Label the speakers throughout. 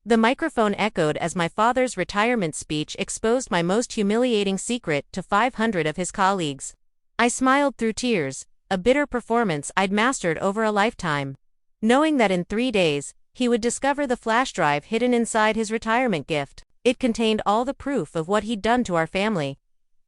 Speaker 1: The microphone echoed as my father's retirement speech exposed my most humiliating secret to 500 of his colleagues. I smiled through tears, a bitter performance I'd mastered over a lifetime. Knowing that in 3 days, he would discover the flash drive hidden inside his retirement gift. It contained all the proof of what he'd done to our family.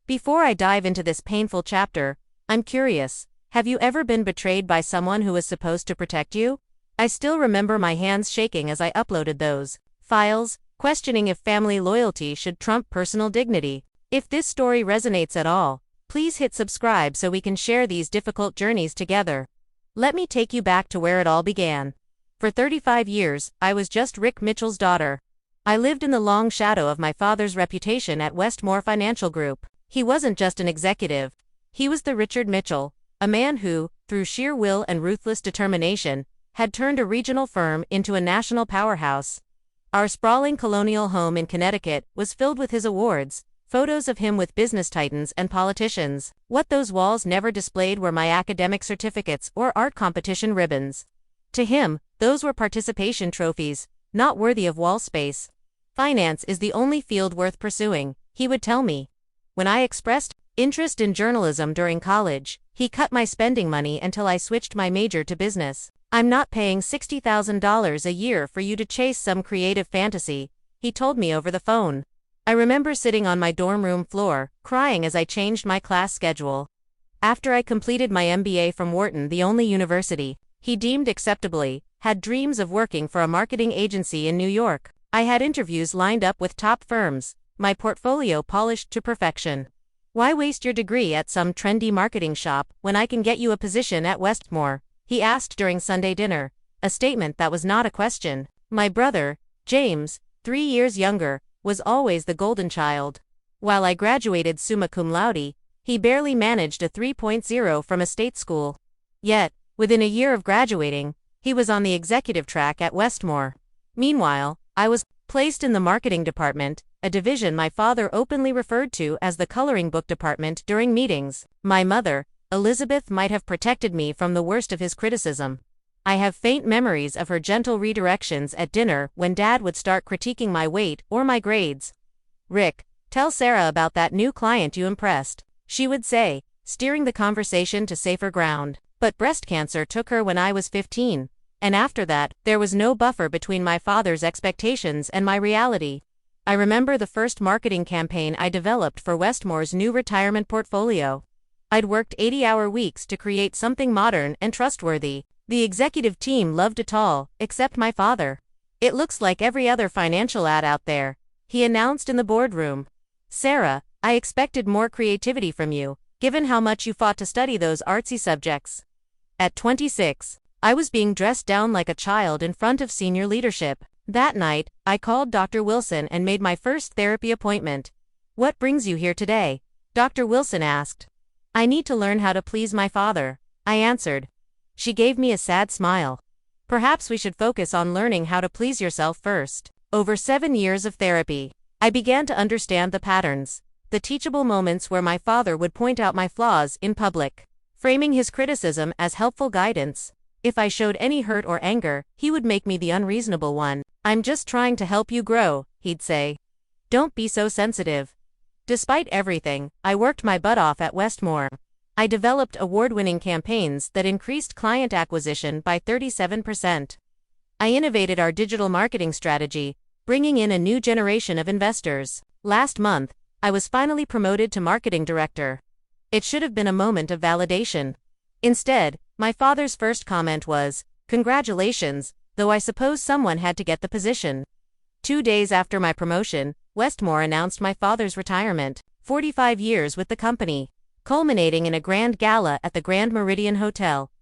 Speaker 1: Before I dive into this painful chapter, I'm curious, have you ever been betrayed by someone who was supposed to protect you? I still remember my hands shaking as I uploaded those files, questioning if family loyalty should trump personal dignity. If this story resonates at all, please hit subscribe so we can share these difficult journeys together. Let me take you back to where it all began. For 35 years, I was just Rick Mitchell's daughter. I lived in the long shadow of my father's reputation at Westmore Financial Group. He wasn't just an executive. He was the Richard Mitchell, a man who, through sheer will and ruthless determination, had turned a regional firm into a national powerhouse. Our sprawling colonial home in Connecticut was filled with his awards, photos of him with business titans and politicians. What those walls never displayed were my academic certificates or art competition ribbons. To him, those were participation trophies, not worthy of wall space. Finance is the only field worth pursuing, he would tell me. When I expressed interest in journalism during college, he cut my spending money until I switched my major to business. I'm not paying $60,000 a year for you to chase some creative fantasy, he told me over the phone. I remember sitting on my dorm room floor, crying as I changed my class schedule. After I completed my MBA from Wharton, the only university he deemed acceptably, had dreams of working for a marketing agency in New York. I had interviews lined up with top firms, my portfolio polished to perfection. Why waste your degree at some trendy marketing shop when I can get you a position at Westmore? He asked during Sunday dinner, a statement that was not a question. My brother, James, 3 years younger, was always the golden child. While I graduated summa cum laude, he barely managed a 3.0 from a state school. Yet, within a year of graduating, he was on the executive track at Westmore. Meanwhile, I was placed in the marketing department, a division my father openly referred to as the coloring book department during meetings. My mother, Elizabeth, might have protected me from the worst of his criticism. I have faint memories of her gentle redirections at dinner when Dad would start critiquing my weight or my grades. "Rick, tell Sarah about that new client you impressed," she would say, steering the conversation to safer ground. But breast cancer took her when I was 15, and after that, there was no buffer between my father's expectations and my reality. I remember the first marketing campaign I developed for Westmore's new retirement portfolio. I'd worked 80-hour weeks to create something modern and trustworthy. The executive team loved it all, except my father. "It looks like every other financial ad out there," he announced in the boardroom. "Sarah, I expected more creativity from you, given how much you fought to study those artsy subjects." At 26, I was being dressed down like a child in front of senior leadership. That night, I called Dr. Wilson and made my first therapy appointment. "What brings you here today?" Dr. Wilson asked. "I need to learn how to please my father," I answered. She gave me a sad smile. "Perhaps we should focus on learning how to please yourself first." Over 7 years of therapy, I began to understand the patterns, the teachable moments where my father would point out my flaws in public, framing his criticism as helpful guidance. If I showed any hurt or anger, he would make me the unreasonable one. "I'm just trying to help you grow," he'd say. "Don't be so sensitive." Despite everything, I worked my butt off at Westmore. I developed award-winning campaigns that increased client acquisition by 37%. I innovated our digital marketing strategy, bringing in a new generation of investors. Last month, I was finally promoted to marketing director. It should have been a moment of validation. Instead, my father's first comment was, "Congratulations, though I suppose someone had to get the position." 2 days after my promotion, Westmore announced my father's retirement, 45 years with the company, culminating in a grand gala at the Grand Meridian Hotel.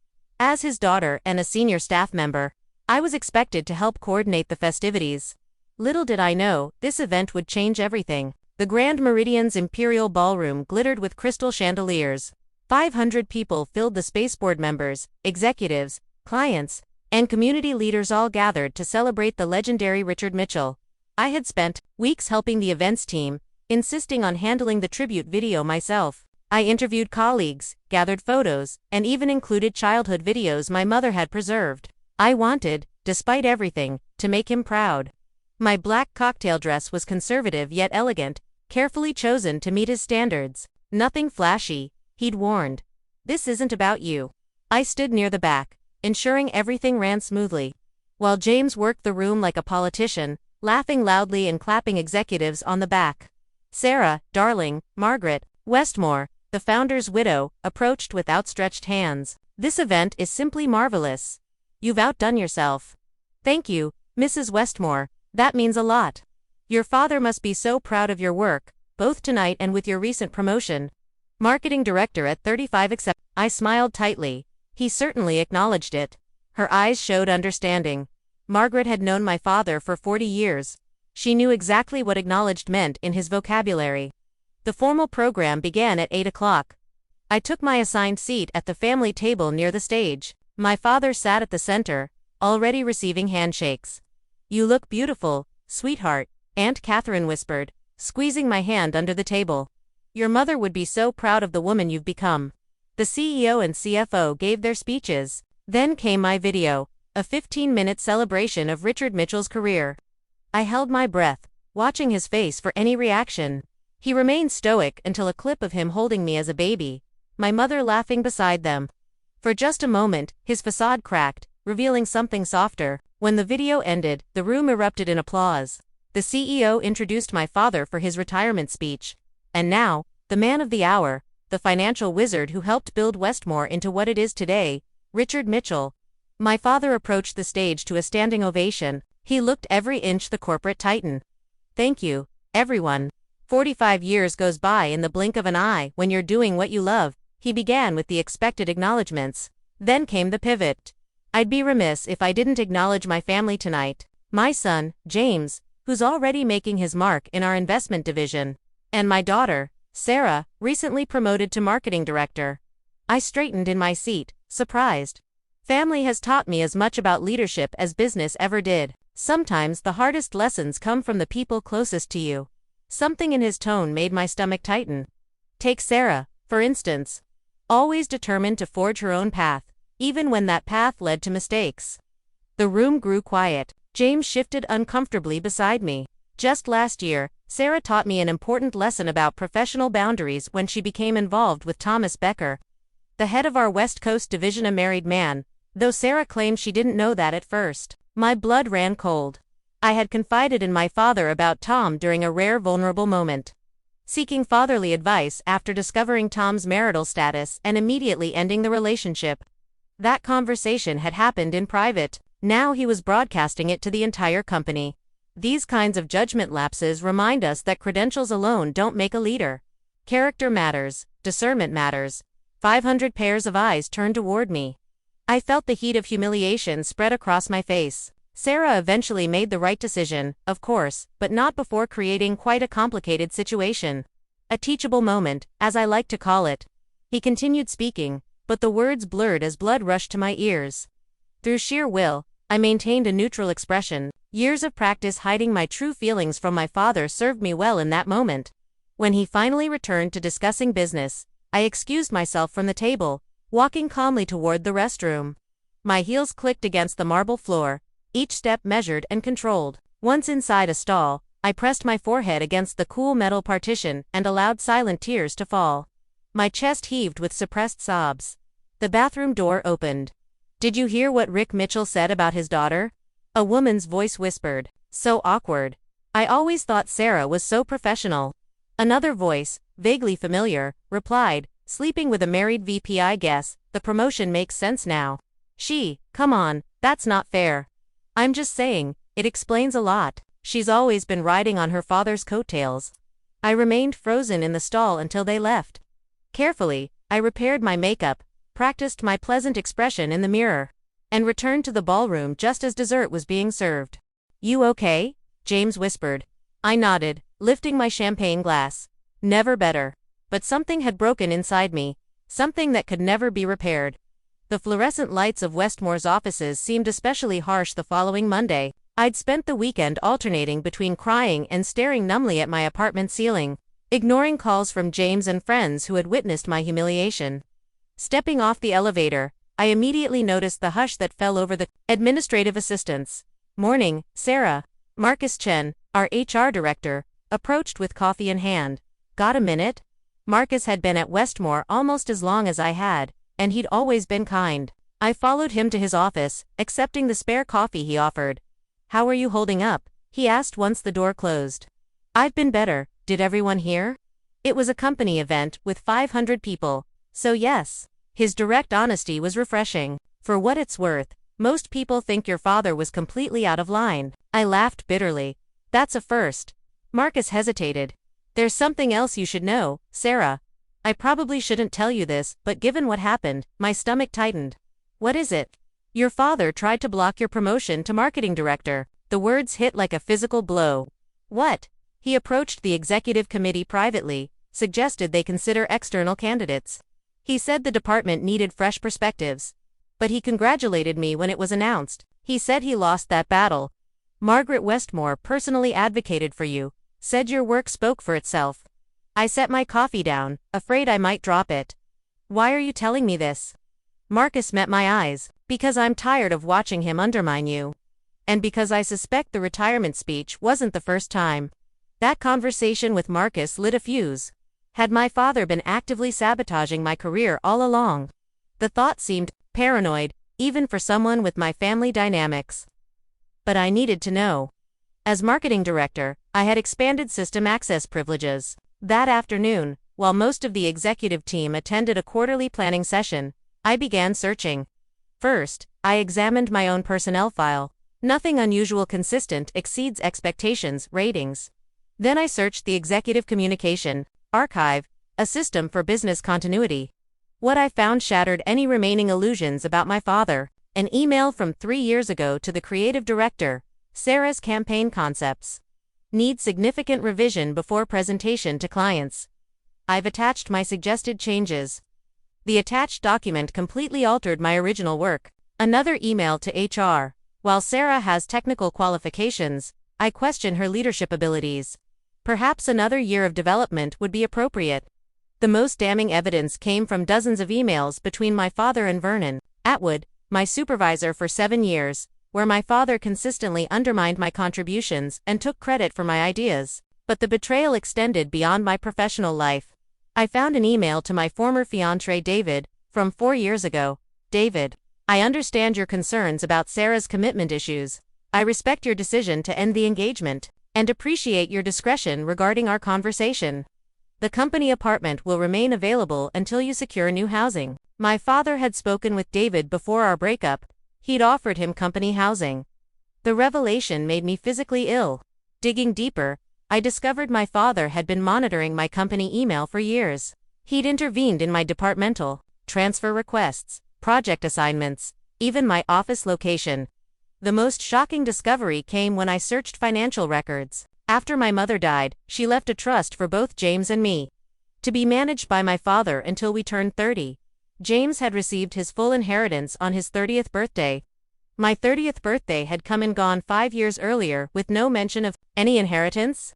Speaker 1: As his daughter and a senior staff member, I was expected to help coordinate the festivities. Little did I know, this event would change everything. The Grand Meridian's Imperial Ballroom glittered with crystal chandeliers. 500 people filled the spaceport. Members, executives, clients, and community leaders all gathered to celebrate the legendary Richard Mitchell. I had spent weeks helping the events team, insisting on handling the tribute video myself. I interviewed colleagues, gathered photos, and even included childhood videos my mother had preserved. I wanted, despite everything, to make him proud. My black cocktail dress was conservative yet elegant, carefully chosen to meet his standards. Nothing flashy, he'd warned. This isn't about you. I stood near the back, ensuring everything ran smoothly, while James worked the room like a politician, laughing loudly and clapping executives on the back. Sarah, darling, Margaret Westmore, the founder's widow, approached with outstretched hands. This event is simply marvelous. You've outdone yourself. Thank you, Mrs. Westmore, that means a lot. Your father must be so proud of your work, both tonight and with your recent promotion. Marketing director at 35 accept. I smiled tightly. He certainly acknowledged it. Her eyes showed understanding. Margaret had known my father for 40 years. She knew exactly what acknowledged meant in his vocabulary. The formal program began at 8 o'clock. I took my assigned seat at the family table near the stage. My father sat at the center, already receiving handshakes. You look beautiful, sweetheart, Aunt Catherine whispered, squeezing my hand under the table. Your mother would be so proud of the woman you've become. The CEO and CFO gave their speeches. Then came my video, a 15-minute celebration of Richard Mitchell's career. I held my breath, watching his face for any reaction. He remained stoic until a clip of him holding me as a baby, my mother laughing beside them. For just a moment, his facade cracked, revealing something softer. When the video ended, the room erupted in applause. The CEO introduced my father for his retirement speech. And now, the man of the hour, the financial wizard who helped build Westmore into what it is today, Richard Mitchell. My father approached the stage to a standing ovation. He looked every inch the corporate titan. Thank you, everyone. 45 years goes by in the blink of an eye when you're doing what you love, he began with the expected acknowledgments. Then came the pivot. I'd be remiss if I didn't acknowledge my family tonight. My son, James, who's already making his mark in our investment division. And my daughter, Sarah, recently promoted to marketing director. I straightened in my seat, surprised. Family has taught me as much about leadership as business ever did. Sometimes the hardest lessons come from the people closest to you. Something in his tone made my stomach tighten. Take Sarah, for instance. Always determined to forge her own path, even when that path led to mistakes. The room grew quiet. James shifted uncomfortably beside me. Just last year, Sarah taught me an important lesson about professional boundaries when she became involved with Thomas Becker, the head of our West Coast division, a married man, though Sarah claimed she didn't know that at first. My blood ran cold. I had confided in my father about Tom during a rare vulnerable moment. Seeking fatherly advice after discovering Tom's marital status and immediately ending the relationship. That conversation had happened in private. Now he was broadcasting it to the entire company. These kinds of judgment lapses remind us that credentials alone don't make a leader. Character matters, discernment matters. 500 pairs of eyes turned toward me. I felt the heat of humiliation spread across my face. Sarah eventually made the right decision, of course, but not before creating quite a complicated situation. A teachable moment, as I like to call it. He continued speaking, but the words blurred as blood rushed to my ears. Through sheer will, I maintained a neutral expression. Years of practice hiding my true feelings from my father served me well in that moment. When he finally returned to discussing business, I excused myself from the table, walking calmly toward the restroom. My heels clicked against the marble floor, each step measured and controlled. Once inside a stall, I pressed my forehead against the cool metal partition and allowed silent tears to fall. My chest heaved with suppressed sobs. The bathroom door opened. Did you hear what Rick Mitchell said about his daughter? A woman's voice whispered. So awkward. I always thought Sarah was so professional. Another voice, vaguely familiar, replied, sleeping with a married VP. I guess the promotion makes sense now. Come on, that's not fair. I'm just saying, it explains a lot. She's always been riding on her father's coattails. I remained frozen in the stall until they left. Carefully, I repaired my makeup, practiced my pleasant expression in the mirror, and returned to the ballroom just as dessert was being served. You okay? James whispered. I nodded, lifting my champagne glass. Never better. But something had broken inside me, something that could never be repaired. The fluorescent lights of Westmore's offices seemed especially harsh the following Monday. I'd spent the weekend alternating between crying and staring numbly at my apartment ceiling, ignoring calls from James and friends who had witnessed my humiliation. Stepping off the elevator, I immediately noticed the hush that fell over the administrative assistants. Morning, Sarah. Marcus Chen, our HR director, approached with coffee in hand. Got a minute? Marcus had been at Westmore almost as long as I had, and he'd always been kind. I followed him to his office, accepting the spare coffee he offered. How are you holding up? He asked once the door closed. I've been better. Did everyone hear? It was a company event with 500 people, so yes. His direct honesty was refreshing. For what it's worth, most people think your father was completely out of line. I laughed bitterly. That's a first. Marcus hesitated. There's something else you should know, Sarah. I probably shouldn't tell you this, but given what happened, my stomach tightened. What is it? Your father tried to block your promotion to marketing director. The words hit like a physical blow. What? He approached the executive committee privately, suggested they consider external candidates. He said the department needed fresh perspectives. But he congratulated me when it was announced. He said he lost that battle. Margaret Westmore personally advocated for you, said your work spoke for itself. I set my coffee down, afraid I might drop it. Why are you telling me this? Marcus met my eyes, because I'm tired of watching him undermine you. And because I suspect the retirement speech wasn't the first time. That conversation with Marcus lit a fuse. Had my father been actively sabotaging my career all along? The thought seemed paranoid, even for someone with my family dynamics. But I needed to know. As marketing director, I had expanded system access privileges. That afternoon, while most of the executive team attended a quarterly planning session, I began searching. First, I examined my own personnel file. Nothing unusual consistent exceeds expectations ratings. Then I searched the executive communication archive, a system for business continuity. What I found shattered any remaining illusions about my father. An email from 3 years ago to the creative director, Sarah's campaign concepts need significant revision before presentation to clients. I've attached my suggested changes. The attached document completely altered my original work. Another email to HR. While Sarah has technical qualifications, I question her leadership abilities. Perhaps another year of development would be appropriate. The most damning evidence came from dozens of emails between my father and Vernon Atwood, my supervisor for 7 years, where my father consistently undermined my contributions and took credit for my ideas. But the betrayal extended beyond my professional life. I found an email to my former fiancé David, from 4 years ago. David, I understand your concerns about Sarah's commitment issues. I respect your decision to end the engagement, and appreciate your discretion regarding our conversation. The company apartment will remain available until you secure new housing. My father had spoken with David before our breakup. He'd offered him company housing. The revelation made me physically ill. Digging deeper, I discovered my father had been monitoring my company email for years. He'd intervened in my departmental transfer requests, project assignments, even my office location. The most shocking discovery came when I searched financial records. After my mother died, she left a trust for both James and me, to be managed by my father until we turned 30. James had received his full inheritance on his 30th birthday. My 30th birthday had come and gone 5 years earlier with no mention of any inheritance.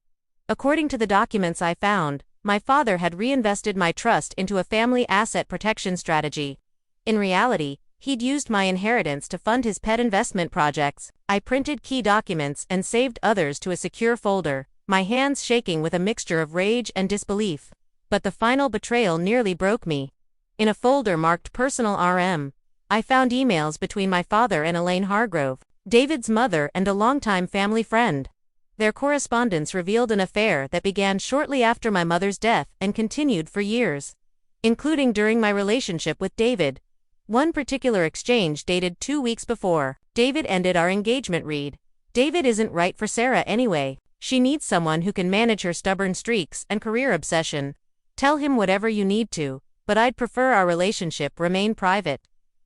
Speaker 1: According to the documents I found, my father had reinvested my trust into a family asset protection strategy. In reality, he'd used my inheritance to fund his pet investment projects. I printed key documents and saved others to a secure folder, my hands shaking with a mixture of rage and disbelief. But the final betrayal nearly broke me. In a folder marked Personal RM, I found emails between my father and Elaine Hargrove, David's mother and a longtime family friend. Their correspondence revealed an affair that began shortly after my mother's death and continued for years, including during my relationship with David. One particular exchange dated 2 weeks before. David ended our engagement read. David isn't right for Sarah anyway. She needs someone who can manage her stubborn streaks and career obsession. Tell him whatever you need to, but I'd prefer our relationship remain private.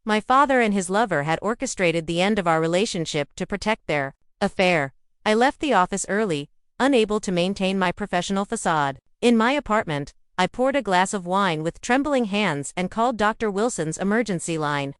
Speaker 1: My father and his lover had orchestrated the end of our relationship to protect their affair. I left the office early, unable to maintain my professional facade. In my apartment, I poured a glass of wine with trembling hands and called Dr. Wilson's emergency line.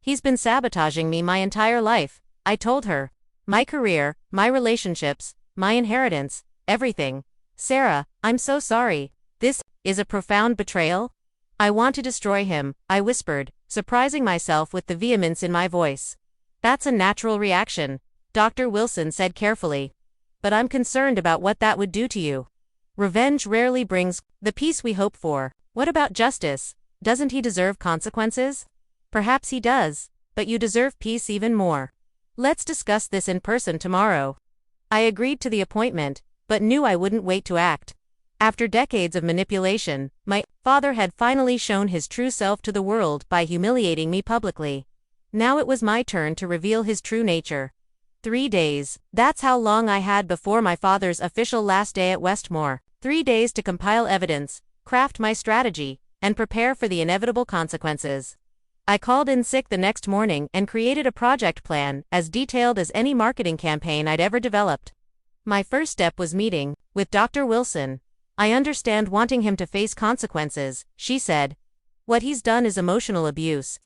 Speaker 1: He's been sabotaging me my entire life, I told her. My career, my relationships, my inheritance, everything. Sarah, I'm so sorry. This is a profound betrayal. I want to destroy him, I whispered, surprising myself with the vehemence in my voice. That's a natural reaction, Dr. Wilson said carefully. but I'm concerned about what that would do to you. Revenge rarely brings the peace we hope for. What about justice? Doesn't he deserve consequences? Perhaps he does, but you deserve peace even more. Let's discuss this in person tomorrow. I agreed to the appointment, but knew I wouldn't wait to act. After decades of manipulation, my father had finally shown his true self to the world by humiliating me publicly. Now it was my turn to reveal his true nature. 3 days. That's how long I had before my father's official last day at Westmore. 3 days to compile evidence, craft my strategy, and prepare for the inevitable consequences. I called in sick the next morning and created a project plan as detailed as any marketing campaign I'd ever developed. My first step was meeting with Dr. Wilson. I understand wanting him to face consequences, she said. What he's done is emotional abuse.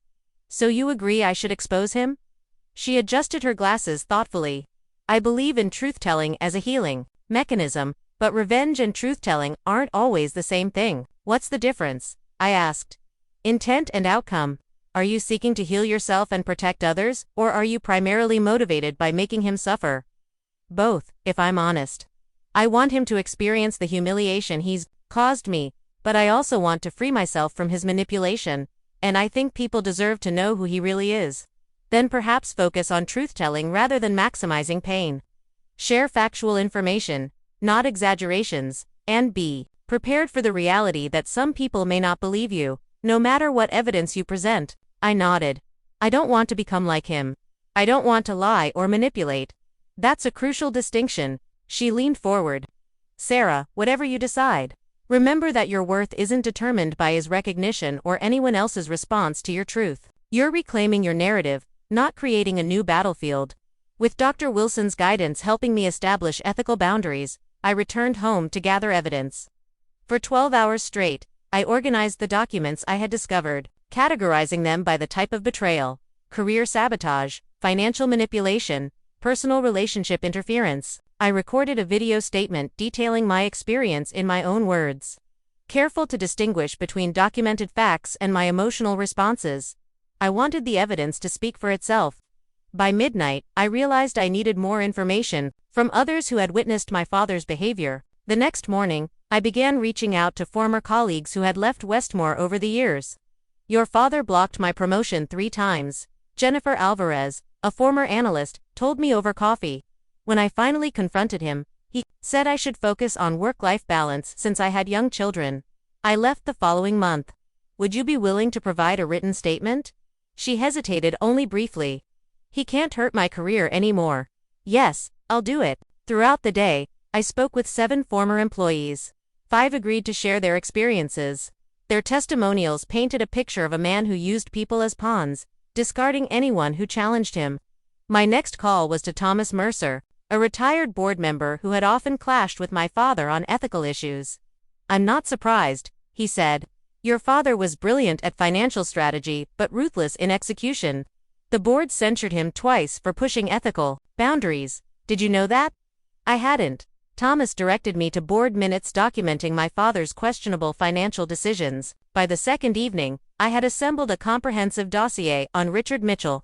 Speaker 1: So you agree I should expose him? She adjusted her glasses thoughtfully. I believe in truth-telling as a healing mechanism, but revenge and truth-telling aren't always the same thing. What's the difference? I asked. Intent and outcome. Are you seeking to heal yourself and protect others, or are you primarily motivated by making him suffer? Both, if I'm honest. I want him to experience the humiliation he's caused me, but I also want to free myself from his manipulation, and I think people deserve to know who he really is. Then perhaps focus on truth-telling rather than maximizing pain. Share factual information, not exaggerations, and be prepared for the reality that some people may not believe you, no matter what evidence you present. I nodded. I don't want to become like him. I don't want to lie or manipulate. That's a crucial distinction. She leaned forward. Sarah, whatever you decide, remember that your worth isn't determined by his recognition or anyone else's response to your truth. You're reclaiming your narrative, not creating a new battlefield. With Dr. Wilson's guidance helping me establish ethical boundaries, I returned home to gather evidence. For 12 hours straight, I organized the documents I had discovered, categorizing them by the type of betrayal, career sabotage, financial manipulation, personal relationship interference. I recorded a video statement detailing my experience in my own words. Careful to distinguish between documented facts and my emotional responses. I wanted the evidence to speak for itself. By midnight, I realized I needed more information from others who had witnessed my father's behavior. The next morning, I began reaching out to former colleagues who had left Westmore over the years. Your father blocked my promotion 3 times, Jennifer Alvarez, a former analyst, told me over coffee. When I finally confronted him, he said I should focus on work-life balance since I had young children. I left the following month. Would you be willing to provide a written statement? She hesitated only briefly. He can't hurt my career anymore. Yes, I'll do it. Throughout the day, I spoke with 7 former employees. 5 agreed to share their experiences. Their testimonials painted a picture of a man who used people as pawns, discarding anyone who challenged him. My next call was to Thomas Mercer, a retired board member who had often clashed with my father on ethical issues. I'm not surprised, he said. Your father was brilliant at financial strategy but ruthless in execution. The board censured him twice for pushing ethical boundaries. Did you know that? I hadn't. Thomas directed me to board minutes documenting my father's questionable financial decisions. By the second evening, I had assembled a comprehensive dossier on Richard Mitchell,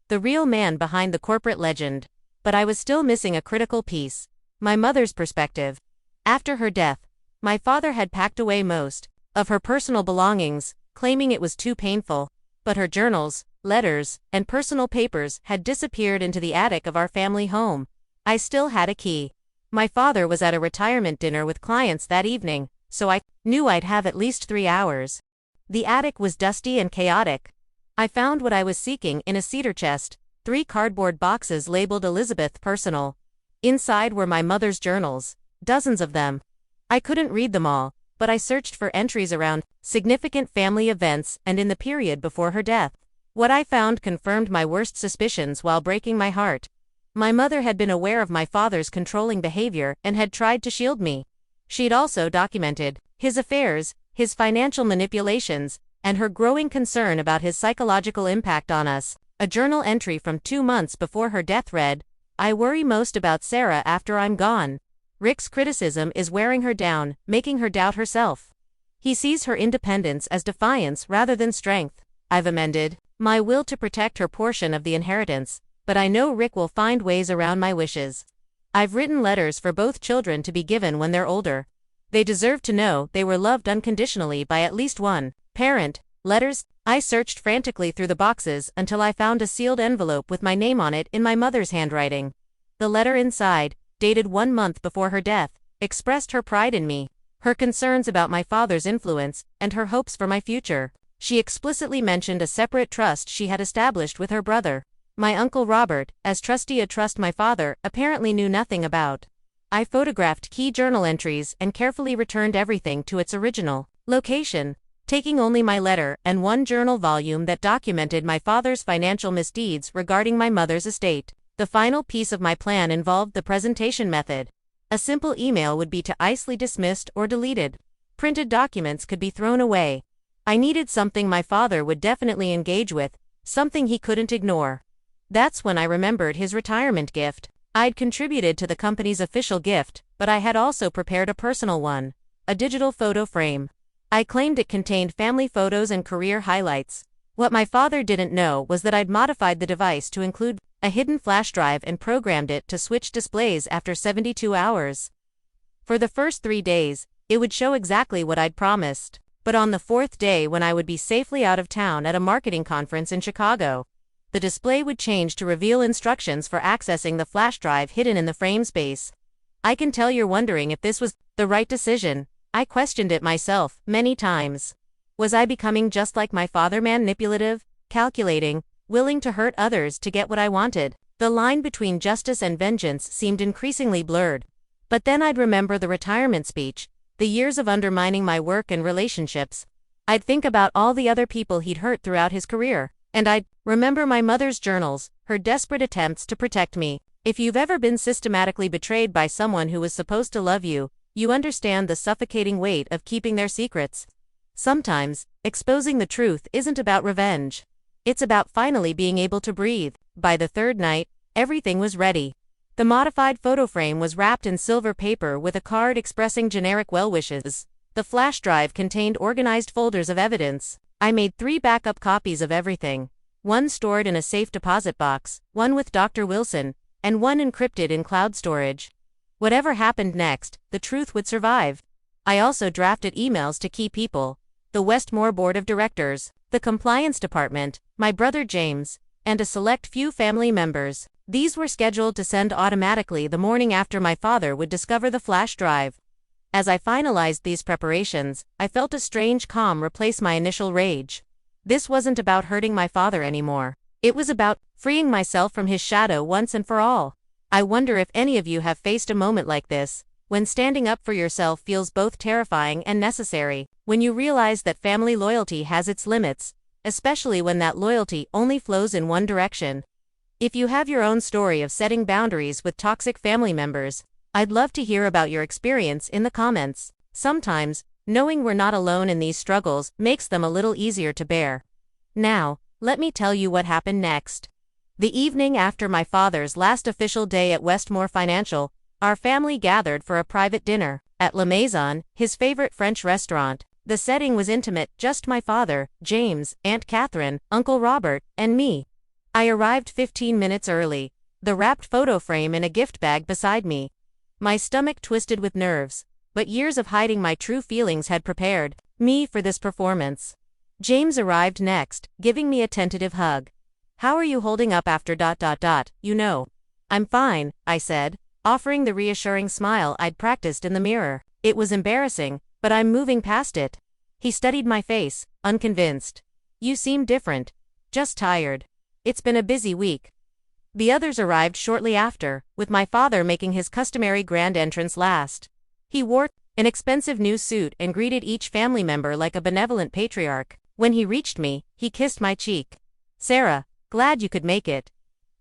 Speaker 1: the real man behind the corporate legend. But I was still missing a critical piece: my mother's perspective. After her death, my father had packed away most of her personal belongings, claiming it was too painful. But her journals, letters, and personal papers had disappeared into the attic of our family home. I still had a key. My father was at a retirement dinner with clients that evening, so I knew I'd have at least 3 hours. The attic was dusty and chaotic. I found what I was seeking in a cedar chest, 3 cardboard boxes labeled Elizabeth Personal. Inside were my mother's journals, dozens of them. I couldn't read them all, but I searched for entries around significant family events and in the period before her death. What I found confirmed my worst suspicions while breaking my heart. My mother had been aware of my father's controlling behavior and had tried to shield me. She'd also documented his affairs, his financial manipulations, and her growing concern about his psychological impact on us. A journal entry from 2 months before her death read, "I worry most about Sarah after I'm gone. Rick's criticism is wearing her down, making her doubt herself. He sees her independence as defiance rather than strength." I've amended my will to protect her portion of the inheritance, but I know Rick will find ways around my wishes. I've written letters for both children to be given when they're older. They deserve to know they were loved unconditionally by at least one parent. Letters? I searched frantically through the boxes until I found a sealed envelope with my name on it in my mother's handwriting. The letter inside, dated 1 month before her death, expressed her pride in me, her concerns about my father's influence, and her hopes for my future. She explicitly mentioned a separate trust she had established with her brother, my Uncle Robert, as trustee, a trust my father apparently knew nothing about. I photographed key journal entries and carefully returned everything to its original location, taking only my letter and one journal volume that documented my father's financial misdeeds regarding my mother's estate. The final piece of my plan involved the presentation method. A simple email would be to easily dismissed or deleted. Printed documents could be thrown away. I needed something my father would definitely engage with, something he couldn't ignore. That's when I remembered his retirement gift. I'd contributed to the company's official gift, but I had also prepared a personal one, a digital photo frame. I claimed it contained family photos and career highlights. What my father didn't know was that I'd modified the device to include a hidden flash drive and programmed it to switch displays after 72 hours. For the first 3 days, it would show exactly what I'd promised. But on the 4th day, when I would be safely out of town at a marketing conference in Chicago, the display would change to reveal instructions for accessing the flash drive hidden in the frame space. I can tell you're wondering if this was the right decision. I questioned it myself many times. Was I becoming just like my father, manipulative, calculating, willing to hurt others to get what I wanted? The line between justice and vengeance seemed increasingly blurred. But then I'd remember the retirement speech, the years of undermining my work and relationships. I'd think about all the other people he'd hurt throughout his career. And I'd remember my mother's journals, her desperate attempts to protect me. If you've ever been systematically betrayed by someone who was supposed to love you, you understand the suffocating weight of keeping their secrets. Sometimes, exposing the truth isn't about revenge. It's about finally being able to breathe. By the 3rd night, everything was ready. The modified photo frame was wrapped in silver paper with a card expressing generic well wishes. The flash drive contained organized folders of evidence. I made 3 backup copies of everything. One stored in a safe deposit box, one with Dr. Wilson, and one encrypted in cloud storage. Whatever happened next, the truth would survive. I also drafted emails to key people: the Westmore Board of Directors, the Compliance Department, my brother James, and a select few family members. These were scheduled to send automatically the morning after my father would discover the flash drive. As I finalized these preparations, I felt a strange calm replace my initial rage. This wasn't about hurting my father anymore. It was about freeing myself from his shadow once and for all. I wonder if any of you have faced a moment like this, when standing up for yourself feels both terrifying and necessary, when you realize that family loyalty has its limits, especially when that loyalty only flows in one direction. If you have your own story of setting boundaries with toxic family members, I'd love to hear about your experience in the comments. Sometimes, knowing we're not alone in these struggles makes them a little easier to bear. Now, let me tell you what happened next. The evening after my father's last official day at Westmore Financial, our family gathered for a private dinner at La Maison, his favorite French restaurant. The setting was intimate, just my father, James, Aunt Catherine, Uncle Robert, and me. I arrived 15 minutes early, the wrapped photo frame in a gift bag beside me. My stomach twisted with nerves, but years of hiding my true feelings had prepared me for this performance. James arrived next, giving me a tentative hug. "How are you holding up after ... you know?" "I'm fine," I said, offering the reassuring smile I'd practiced in the mirror. It was embarrassing, but I'm moving past it. He studied my face, unconvinced. "You seem different." "Just tired. It's been a busy week." The others arrived shortly after, with my father making his customary grand entrance last. He wore an expensive new suit and greeted each family member like a benevolent patriarch. When he reached me, he kissed my cheek. "Sarah, glad you could make it."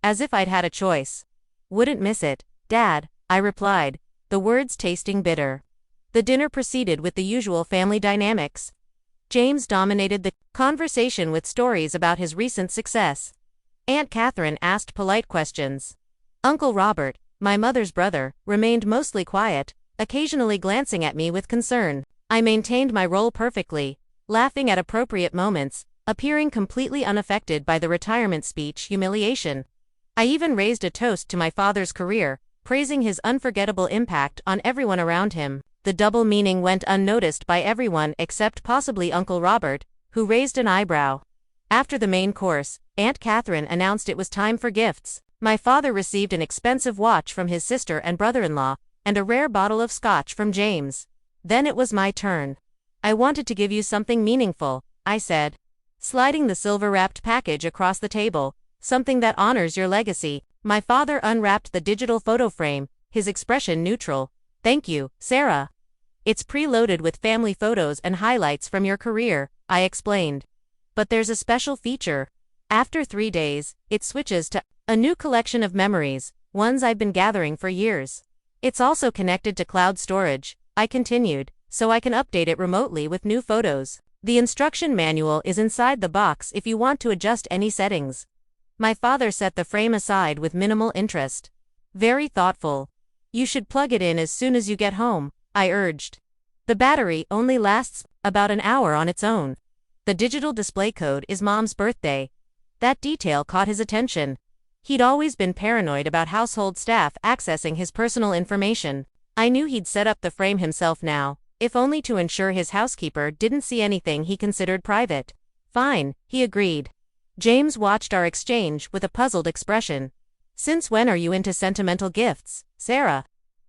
Speaker 1: As if I'd had a choice. "Wouldn't miss it, Dad," I replied, the words tasting bitter. The dinner proceeded with the usual family dynamics. James dominated the conversation with stories about his recent success. Aunt Catherine asked polite questions. Uncle Robert, my mother's brother, remained mostly quiet, occasionally glancing at me with concern. I maintained my role perfectly, laughing at appropriate moments, appearing completely unaffected by the retirement speech humiliation. I even raised a toast to my father's career, praising his unforgettable impact on everyone around him. The double meaning went unnoticed by everyone except possibly Uncle Robert, who raised an eyebrow. After the main course, Aunt Catherine announced it was time for gifts. My father received an expensive watch from his sister and brother-in-law, and a rare bottle of scotch from James. Then it was my turn. I wanted to give you something meaningful, I said, sliding the silver-wrapped package across the table, something that honors your legacy. My father unwrapped the digital photo frame, his expression neutral. Thank you, Sarah. It's preloaded with family photos and highlights from your career, I explained. But there's a special feature. After 3 days, it switches to a new collection of memories, ones I've been gathering for years. It's also connected to cloud storage, I continued, so I can update it remotely with new photos. The instruction manual is inside the box if you want to adjust any settings. My father set the frame aside with minimal interest. Very thoughtful. You should plug it in as soon as you get home, I urged. The battery only lasts about an hour on its own. The digital display code is Mom's birthday. That detail caught his attention. He'd always been paranoid about household staff accessing his personal information. I knew he'd set up the frame himself now, if only to ensure his housekeeper didn't see anything he considered private. Fine, he agreed. James watched our exchange with a puzzled expression. Since when are you into sentimental gifts, Sarah?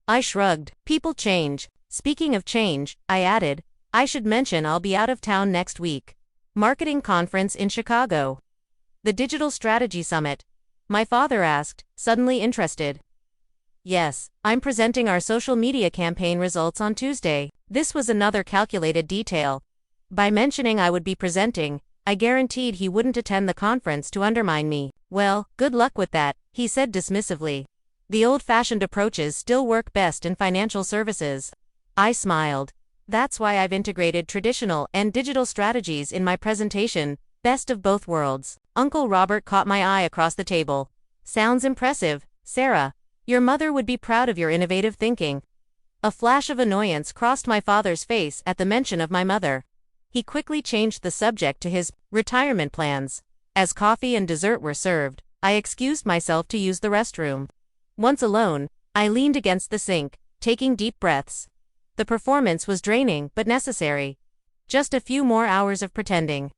Speaker 1: I shrugged. People change. Speaking of change, I added, I should mention I'll be out of town next week. Marketing conference in Chicago. The Digital Strategy Summit. My father asked, suddenly interested. Yes, I'm presenting our social media campaign results on Tuesday. This was another calculated detail. By mentioning I would be presenting, I guaranteed he wouldn't attend the conference to undermine me. Well, good luck with that, he said dismissively. The old-fashioned approaches still work best in financial services. I smiled. That's why I've integrated traditional and digital strategies in my presentation, best of both worlds. Uncle Robert caught my eye across the table. Sounds impressive, Sarah. Your mother would be proud of your innovative thinking. A flash of annoyance crossed my father's face at the mention of my mother. He quickly changed the subject to his retirement plans. As coffee and dessert were served, I excused myself to use the restroom. Once alone, I leaned against the sink, taking deep breaths. The performance was draining but necessary. Just a few more hours of pretending.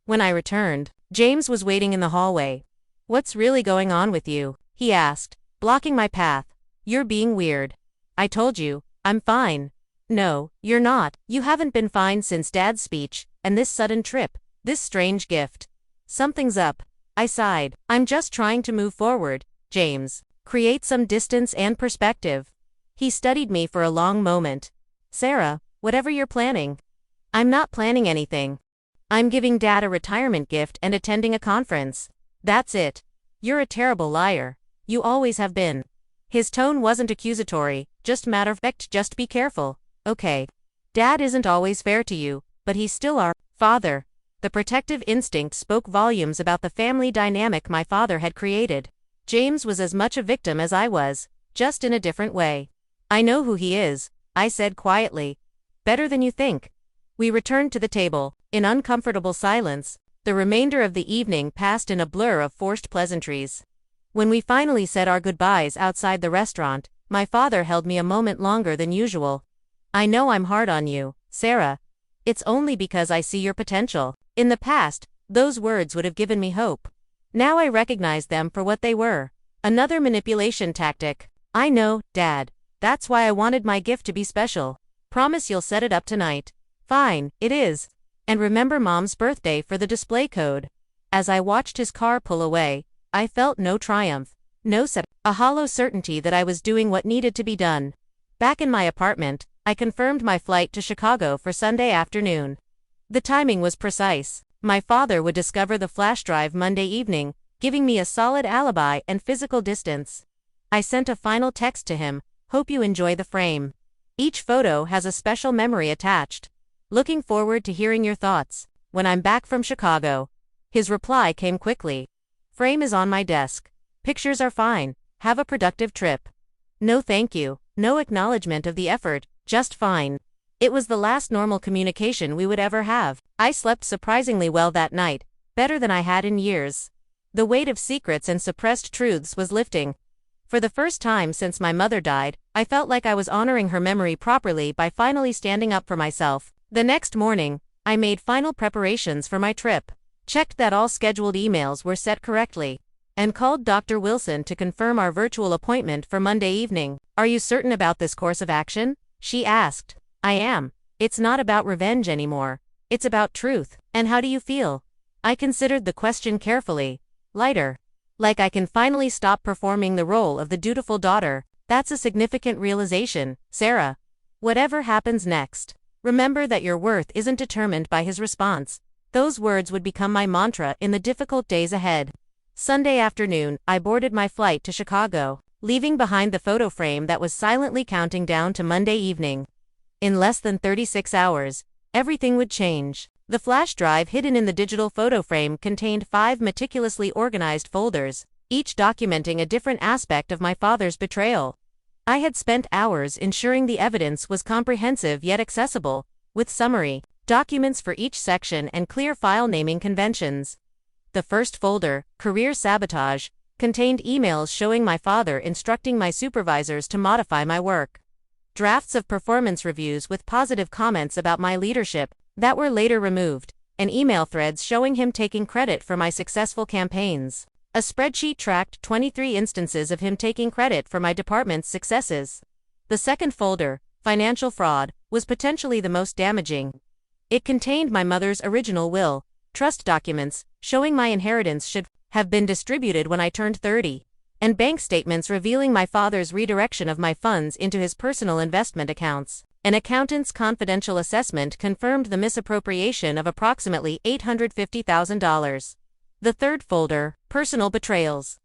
Speaker 1: When I returned, James was waiting in the hallway. What's really going on with you? He asked, blocking my path. You're being weird. I told you, I'm fine. No, you're not. You haven't been fine since Dad's speech, and this sudden trip, this strange gift. Something's up. I sighed. I'm just trying to move forward, James. Create some distance and perspective. He studied me for a long moment. Sarah, whatever you're planning. I'm not planning anything. I'm giving Dad a retirement gift and attending a conference. That's it. You're a terrible liar. You always have been. His tone wasn't accusatory, just matter-of-fact. Just be careful, okay? Dad isn't always fair to you, but he's still our father. The protective instinct spoke volumes about the family dynamic my father had created. James was as much a victim as I was, just in a different way. I know who he is, I said quietly. Better than you think. We returned to the table, in uncomfortable silence. The remainder of the evening passed in a blur of forced pleasantries. When we finally said our goodbyes outside the restaurant, my father held me a moment longer than usual. I know I'm hard on you, Sarah. It's only because I see your potential. In the past, those words would have given me hope. Now I recognize them for what they were. Another manipulation tactic. I know, Dad. That's why I wanted my gift to be special. Promise you'll set it up tonight. Fine, it is. And remember Mom's birthday for the display code. As I watched his car pull away, I felt no triumph, no a hollow certainty that I was doing what needed to be done. Back in my apartment, I confirmed my flight to Chicago for Sunday afternoon. The timing was precise. My father would discover the flash drive Monday evening, giving me a solid alibi and physical distance. I sent a final text to him, hope you enjoy the frame. Each photo has a special memory attached. Looking forward to hearing your thoughts when I'm back from Chicago. His reply came quickly. Frame is on my desk. Pictures are fine. Have a productive trip. No thank you, no acknowledgement of the effort, just fine. It was the last normal communication we would ever have. I slept surprisingly well that night, better than I had in years. The weight of secrets and suppressed truths was lifting. For the first time since my mother died, I felt like I was honoring her memory properly by finally standing up for myself. The next morning, I made final preparations for my trip, checked that all scheduled emails were set correctly, and called Dr. Wilson to confirm our virtual appointment for Monday evening. "Are you certain about this course of action?" she asked. "I am. It's not about revenge anymore. It's about truth." "And how do you feel?" I considered the question carefully. "Lighter. Like I can finally stop performing the role of the dutiful daughter. That's a significant realization, Sarah. Whatever happens next, remember that your worth isn't determined by his response." Those words would become my mantra in the difficult days ahead. Sunday afternoon, I boarded my flight to Chicago, leaving behind the photo frame that was silently counting down to Monday evening. In less than 36 hours, everything would change. The flash drive hidden in the digital photo frame contained 5 meticulously organized folders, each documenting a different aspect of my father's betrayal. I had spent hours ensuring the evidence was comprehensive yet accessible, with summary documents for each section and clear file naming conventions. The first folder, Career Sabotage, contained emails showing my father instructing my supervisors to modify my work. Drafts of performance reviews with positive comments about my leadership that were later removed, and email threads showing him taking credit for my successful campaigns. A spreadsheet tracked 23 instances of him taking credit for my department's successes. The second folder, Financial Fraud, was potentially the most damaging. It contained my mother's original will, trust documents showing my inheritance should have been distributed when I turned 30, and bank statements revealing my father's redirection of my funds into his personal investment accounts. An accountant's confidential assessment confirmed the misappropriation of approximately $850,000. The third folder, Personal Betrayals,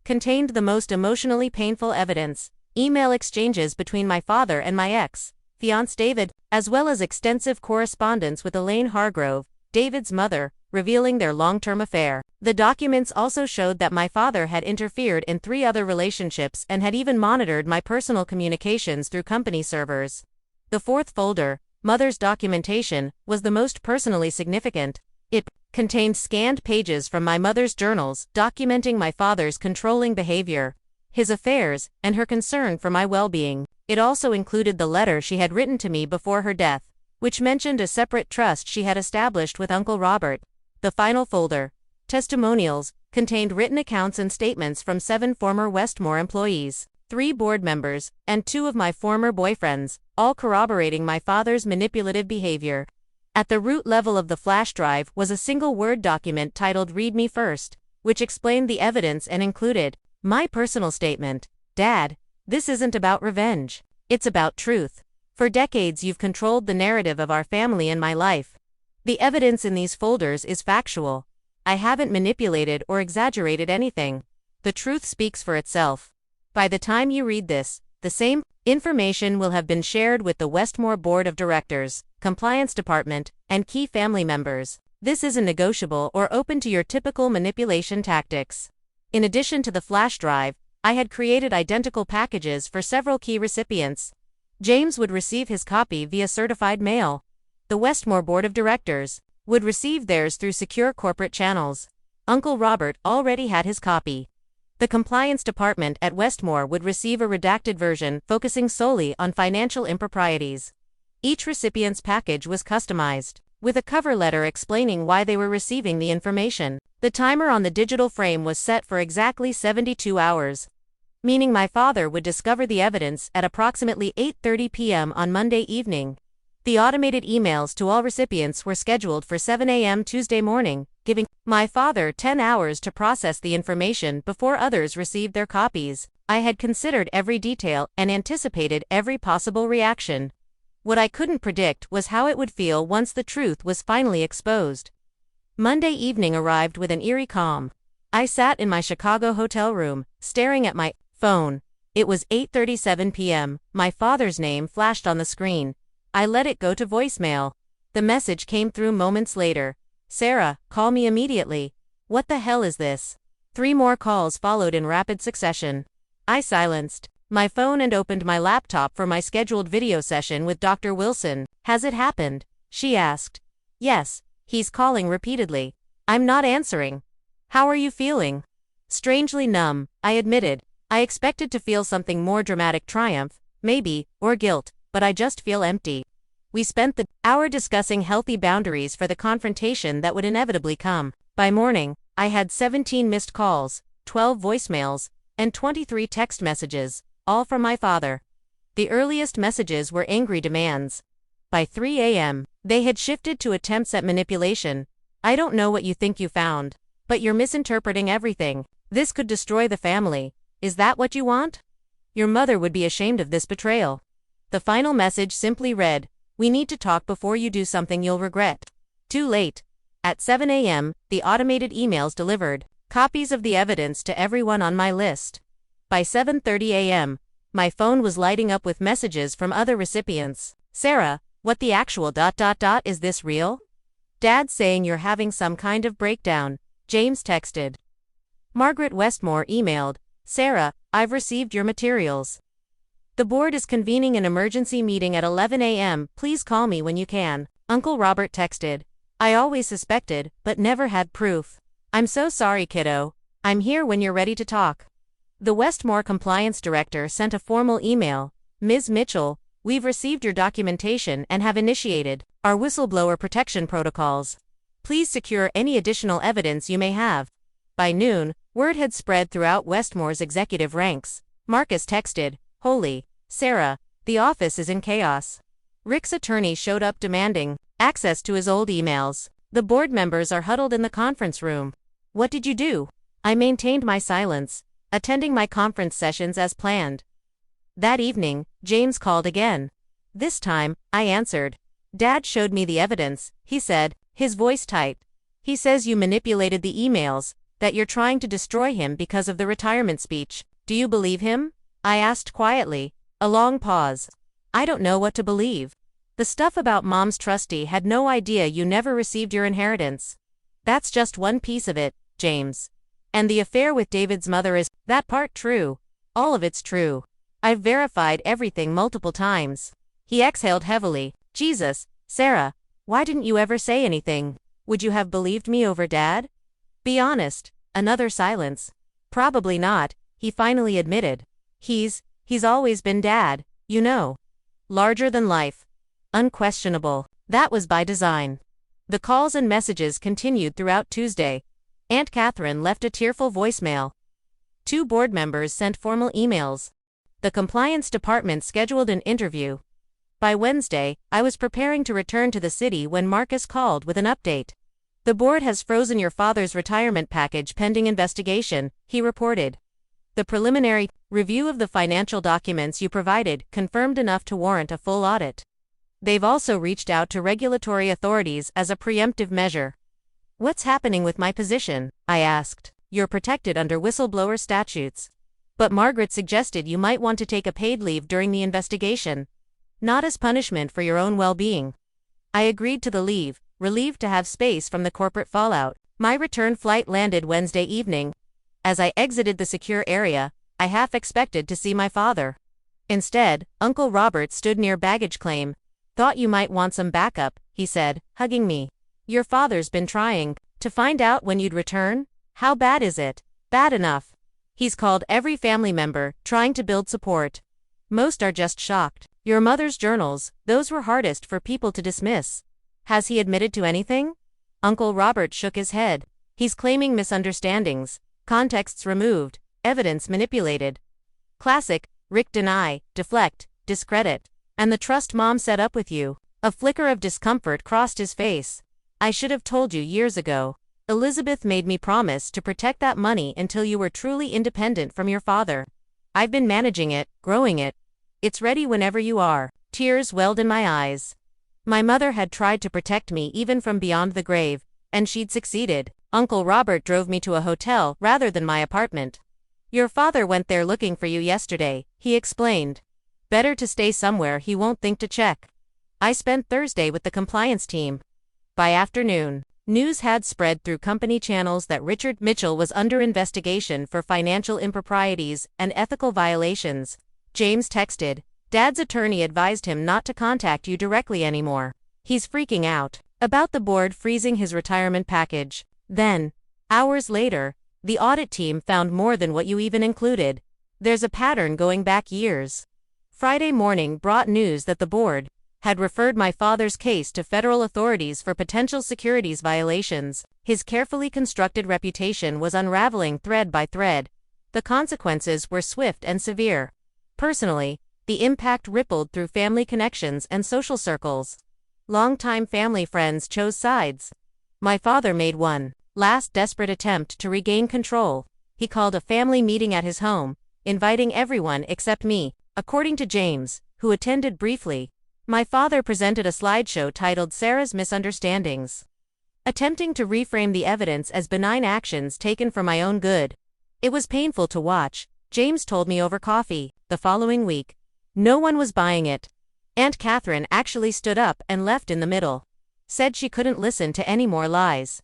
Speaker 1: contained the most emotionally painful evidence, email exchanges between my father and my ex-fiancé David, as well as extensive correspondence with Elaine Hargrove, David's mother, revealing their long-term affair. The documents also showed that my father had interfered in 3 other relationships and had even monitored my personal communications through company servers. The fourth folder, Mother's Documentation, was the most personally significant. It contained scanned pages from my mother's journals documenting my father's controlling behavior, his affairs, and her concern for my well-being. It also included the letter she had written to me before her death, which mentioned a separate trust she had established with Uncle Robert. The final folder, Testimonials, contained written accounts and statements from 7 former Westmore employees, 3 board members, and 2 of my former boyfriends, all corroborating my father's manipulative behavior. At the root level of the flash drive was a single Word document titled Read Me First, which explained the evidence and included my personal statement. "Dad, this isn't about revenge. It's about truth. For decades you've controlled the narrative of our family and my life. The evidence in these folders is factual. I haven't manipulated or exaggerated anything. The truth speaks for itself." By the time you read this, the same information will have been shared with the Westmore Board of Directors, Compliance Department, and key family members. This isn't negotiable or open to your typical manipulation tactics. In addition to the flash drive, I had created identical packages for several key recipients. James would receive his copy via certified mail. The Westmore Board of Directors would receive theirs through secure corporate channels. Uncle Robert already had his copy. The Compliance Department at Westmore would receive a redacted version focusing solely on financial improprieties. Each recipient's package was customized, with a cover letter explaining why they were receiving the information. The timer on the digital frame was set for exactly 72 hours, meaning my father would discover the evidence at approximately 8:30 p.m. on Monday evening. The automated emails to all recipients were scheduled for 7 a.m. Tuesday morning, giving my father 10 hours to process the information before others received their copies. I had considered every detail and anticipated every possible reaction. What I couldn't predict was how it would feel once the truth was finally exposed. Monday evening arrived with an eerie calm. I sat in my Chicago hotel room, staring at my phone. It was 8:37 p.m. My father's name flashed on the screen. I let it go to voicemail. The message came through moments later. "Sarah, call me immediately. What the hell is this?" 3 more calls followed in rapid succession. I silenced my phone and opened my laptop for my scheduled video session with Dr. Wilson. "Has it happened?" she asked. "Yes, he's calling repeatedly. I'm not answering." "How are you feeling?" "Strangely numb," I admitted. I expected to feel something more dramatic: triumph, maybe, or guilt, but I just feel empty. We spent the hour discussing healthy boundaries for the confrontation that would inevitably come. By morning, I had 17 missed calls, 12 voicemails, and 23 text messages, all from my father. The earliest messages were angry demands. By 3 a.m., they had shifted to attempts at manipulation. "I don't know what you think you found, but you're misinterpreting everything. This could destroy the family. Is that what you want? Your mother would be ashamed of this betrayal." The final message simply read, "We need to talk before you do something you'll regret." Too late. At 7 a.m., the automated emails delivered copies of the evidence to everyone on my list. By 7:30 a.m., my phone was lighting up with messages from other recipients. "Sarah, what the actual ... is this real? Dad's saying you're having some kind of breakdown," James texted. Margaret Westmore emailed, "Sarah, I've received your materials. The board is convening an emergency meeting at 11 a.m. Please call me when you can." Uncle Robert texted, "I always suspected, but never had proof. I'm so sorry, kiddo. I'm here when you're ready to talk." The Westmore compliance director sent a formal email. "Ms. Mitchell, we've received your documentation and have initiated our whistleblower protection protocols. Please secure any additional evidence you may have." By noon, word had spread throughout Westmore's executive ranks. Marcus texted, "Holy Sarah, the office is in chaos." Rick's attorney showed up demanding access to his old emails. The board members are huddled in the conference room. "What did you do?" I maintained my silence, attending my conference sessions as planned. That evening, James called again. This time, I answered. "Dad showed me the evidence," he said, his voice tight. "He says you manipulated the emails, that you're trying to destroy him because of the retirement speech. Do you believe him?" I asked quietly. A long pause. "I don't know what to believe. The stuff about Mom's trustee had no idea you never received your inheritance. That's just one piece of it, James. And the affair with David's mother is that part true. All of it's true. I've verified everything multiple times." He exhaled heavily. "Jesus, Sarah, why didn't you ever say anything? Would you have believed me over Dad?" "Be honest." Another silence. "Probably not," he finally admitted. He's always been Dad, you know. Larger than life. Unquestionable. That was by design." The calls and messages continued throughout Tuesday. Aunt Catherine left a tearful voicemail. 2 board members sent formal emails. The compliance department scheduled an interview. By Wednesday, I was preparing to return to the city when Marcus called with an update. "The board has frozen your father's retirement package pending investigation," he reported. "The preliminary review of the financial documents you provided confirmed enough to warrant a full audit. They've also reached out to regulatory authorities as a preemptive measure." "What's happening with my position?" I asked. "You're protected under whistleblower statutes. But Margaret suggested you might want to take a paid leave during the investigation. Not as punishment for your own well-being." I agreed to the leave, relieved to have space from the corporate fallout. My return flight landed Wednesday evening. As I exited the secure area, I half expected to see my father. Instead, Uncle Robert stood near baggage claim. "Thought you might want some backup," he said, hugging me. "Your father's been trying to find out when you'd return. How bad is it?" "Bad enough. He's called every family member, trying to build support. Most are just shocked. Your mother's journals, those were hardest for people to dismiss." "Has he admitted to anything?" Uncle Robert shook his head. "He's claiming misunderstandings, contexts removed, evidence manipulated. Classic, Rick: deny, deflect, discredit. And the trust Mom set up with you." A flicker of discomfort crossed his face. "I should have told you years ago. Elizabeth made me promise to protect that money until you were truly independent from your father. I've been managing it, growing it. It's ready whenever you are." Tears welled in my eyes. My mother had tried to protect me even from beyond the grave, and she'd succeeded. Uncle Robert drove me to a hotel rather than my apartment. "Your father went there looking for you yesterday," he explained. "Better to stay somewhere he won't think to check." I spent Thursday with the compliance team. By afternoon, news had spread through company channels that Richard Mitchell was under investigation for financial improprieties and ethical violations. James texted, "Dad's attorney advised him not to contact you directly anymore. He's freaking out about the board freezing his retirement package." Then, hours later, the audit team found more than what you even included. There's a pattern going back years. Friday morning brought news that the board had referred my father's case to federal authorities for potential securities violations. His carefully constructed reputation was unraveling thread by thread. The consequences were swift and severe. Personally, the impact rippled through family connections and social circles. Longtime family friends chose sides. My father made one last desperate attempt to regain control. He called a family meeting at his home, inviting everyone except me. According to James, who attended briefly, my father presented a slideshow titled Sarah's Misunderstandings, attempting to reframe the evidence as benign actions taken for my own good. It was painful to watch, James told me over coffee. The following week, no one was buying it. Aunt Catherine actually stood up and left in the middle. Said she couldn't listen to any more lies.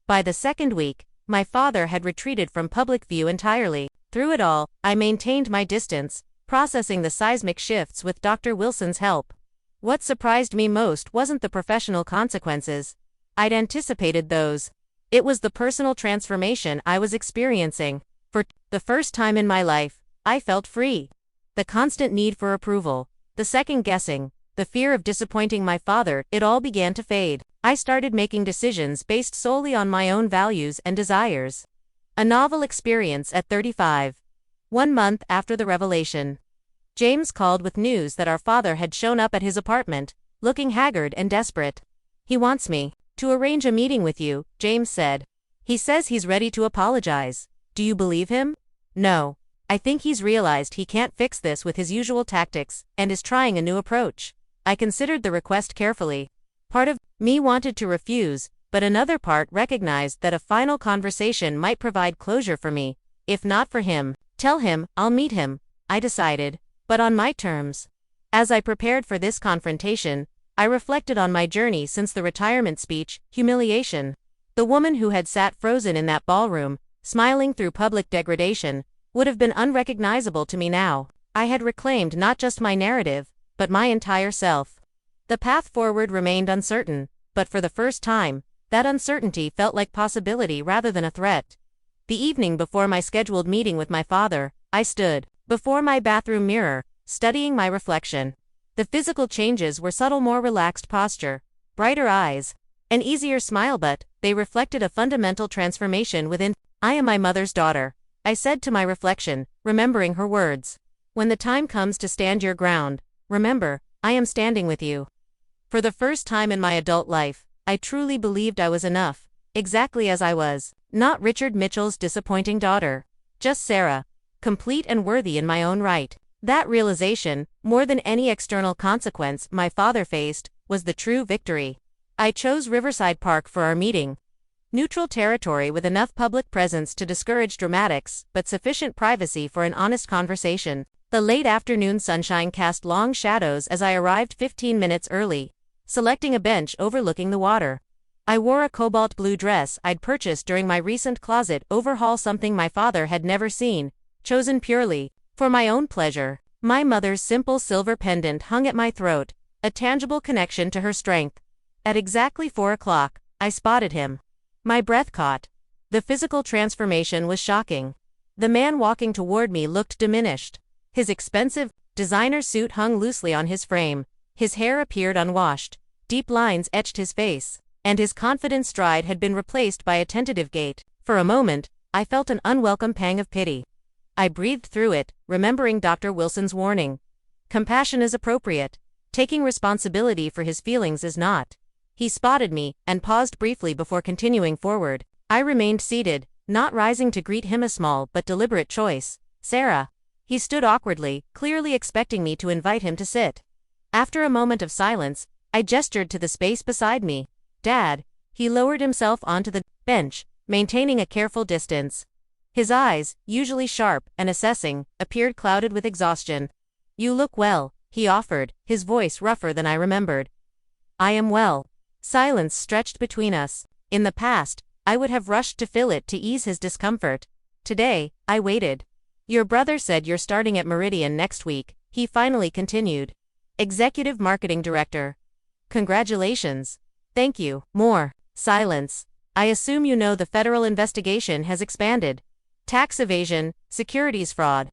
Speaker 1: By the second week, my father had retreated from public view entirely. Through it all, I maintained my distance, processing the seismic shifts with Dr. Wilson's help. What surprised me most wasn't the professional consequences. I'd anticipated those. It was the personal transformation I was experiencing. For the first time in my life, I felt free. The constant need for approval, the second guessing, the fear of disappointing my father, it all began to fade. I started making decisions based solely on my own values and desires. A novel experience at 35. 1 month after the revelation, James called with news that our father had shown up at his apartment, looking haggard and desperate. He wants me to arrange a meeting with you, James said. He says he's ready to apologize. Do you believe him? No. I think he's realized he can't fix this with his usual tactics, and is trying a new approach. I considered the request carefully. Part of me wanted to refuse, but another part recognized that a final conversation might provide closure for me. If not for him, tell him I'll meet him, I decided, but on my terms. As I prepared for this confrontation, I reflected on my journey since the retirement speech, humiliation. The woman who had sat frozen in that ballroom, smiling through public degradation, would have been unrecognizable to me now. I had reclaimed not just my narrative, but my entire self. The path forward remained uncertain, but for the first time, that uncertainty felt like possibility rather than a threat. The evening before my scheduled meeting with my father, I stood before my bathroom mirror, studying my reflection. The physical changes were subtle, more relaxed posture, brighter eyes, an easier smile, but they reflected a fundamental transformation within. I am my mother's daughter, I said to my reflection, remembering her words. When the time comes to stand your ground, remember, I am standing with you. For the first time in my adult life, I truly believed I was enough, exactly as I was, not Richard Mitchell's disappointing daughter, just Sarah, complete and worthy in my own right. That realization, more than any external consequence my father faced, was the true victory. I chose Riverside Park for our meeting. Neutral territory with enough public presence to discourage dramatics, but sufficient privacy for an honest conversation. The late afternoon sunshine cast long shadows as I arrived 15 minutes early, selecting a bench overlooking the water. I wore a cobalt blue dress I'd purchased during my recent closet overhaul, something my father had never seen, chosen purely for my own pleasure. My mother's simple silver pendant hung at my throat, a tangible connection to her strength. At exactly 4 o'clock, I spotted him. My breath caught. The physical transformation was shocking. The man walking toward me looked diminished. His expensive, designer suit hung loosely on his frame, his hair appeared unwashed, deep lines etched his face, and his confident stride had been replaced by a tentative gait. For a moment, I felt an unwelcome pang of pity. I breathed through it, remembering Dr. Wilson's warning. Compassion is appropriate. Taking responsibility for his feelings is not. He spotted me, and paused briefly before continuing forward. I remained seated, not rising to greet him, a small but deliberate choice. Sarah. He stood awkwardly, clearly expecting me to invite him to sit. After a moment of silence, I gestured to the space beside me. Dad. He lowered himself onto the bench, maintaining a careful distance. His eyes, usually sharp and assessing, appeared clouded with exhaustion. You look well, he offered, his voice rougher than I remembered. I am well. Silence stretched between us. In the past, I would have rushed to fill it to ease his discomfort. Today, I waited. Your brother said you're starting at Meridian next week, he finally continued. Executive Marketing Director. Congratulations. Thank you. More. Silence. I assume you know the federal investigation has expanded. Tax evasion, securities fraud.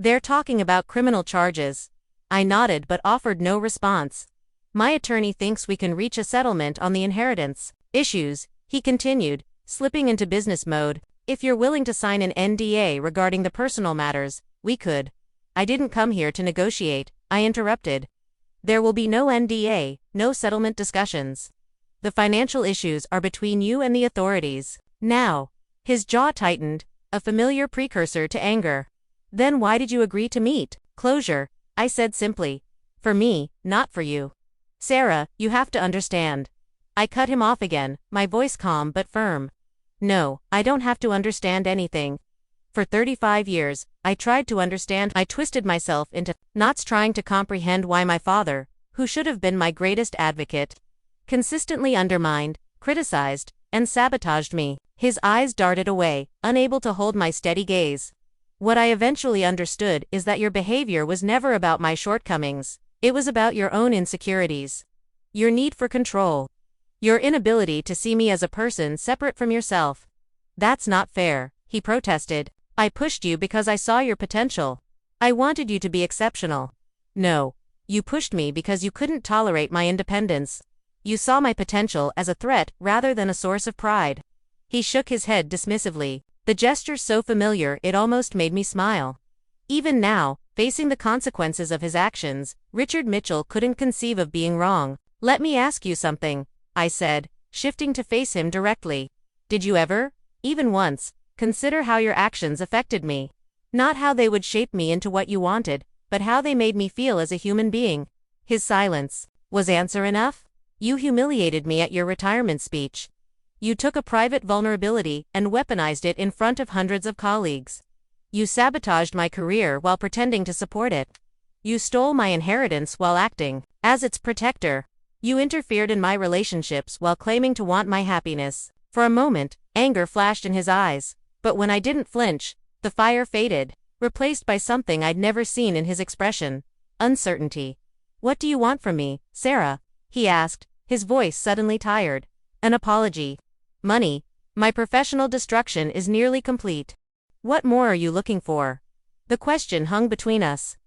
Speaker 1: They're talking about criminal charges. I nodded but offered no response. My attorney thinks we can reach a settlement on the inheritance issues, he continued, slipping into business mode. If you're willing to sign an NDA regarding the personal matters, we could. I didn't come here to negotiate, I interrupted. There will be no NDA, no settlement discussions. The financial issues are between you and the authorities. Now. His jaw tightened, a familiar precursor to anger. Then why did you agree to meet? Closure, I said simply. For me, not for you. Sarah, you have to understand. I cut him off again, my voice calm but firm. No, I don't have to understand anything. For 35 years, I tried to understand. I twisted myself into knots trying to comprehend why my father, who should have been my greatest advocate, consistently undermined, criticized, and sabotaged me. His eyes darted away, unable to hold my steady gaze. What I eventually understood is that your behavior was never about my shortcomings. It was about your own insecurities. Your need for control. Your inability to see me as a person separate from yourself. That's not fair, he protested. I pushed you because I saw your potential. I wanted you to be exceptional. No. You pushed me because you couldn't tolerate my independence. You saw my potential as a threat rather than a source of pride. He shook his head dismissively, the gesture so familiar it almost made me smile. Even now, facing the consequences of his actions, Richard Mitchell couldn't conceive of being wrong. Let me ask you something, I said, shifting to face him directly. Did you ever, even once, consider how your actions affected me? Not how they would shape me into what you wanted, but how they made me feel as a human being. His silence was answer enough. You humiliated me at your retirement speech. You took a private vulnerability and weaponized it in front of hundreds of colleagues. You sabotaged my career while pretending to support it. You stole my inheritance while acting as its protector. You interfered in my relationships while claiming to want my happiness. For a moment, anger flashed in his eyes, but when I didn't flinch, the fire faded, replaced by something I'd never seen in his expression: uncertainty. What do you want from me, Sarah? He asked, his voice suddenly tired. An apology. Money. My professional destruction is nearly complete. What more are you looking for? The question hung between us.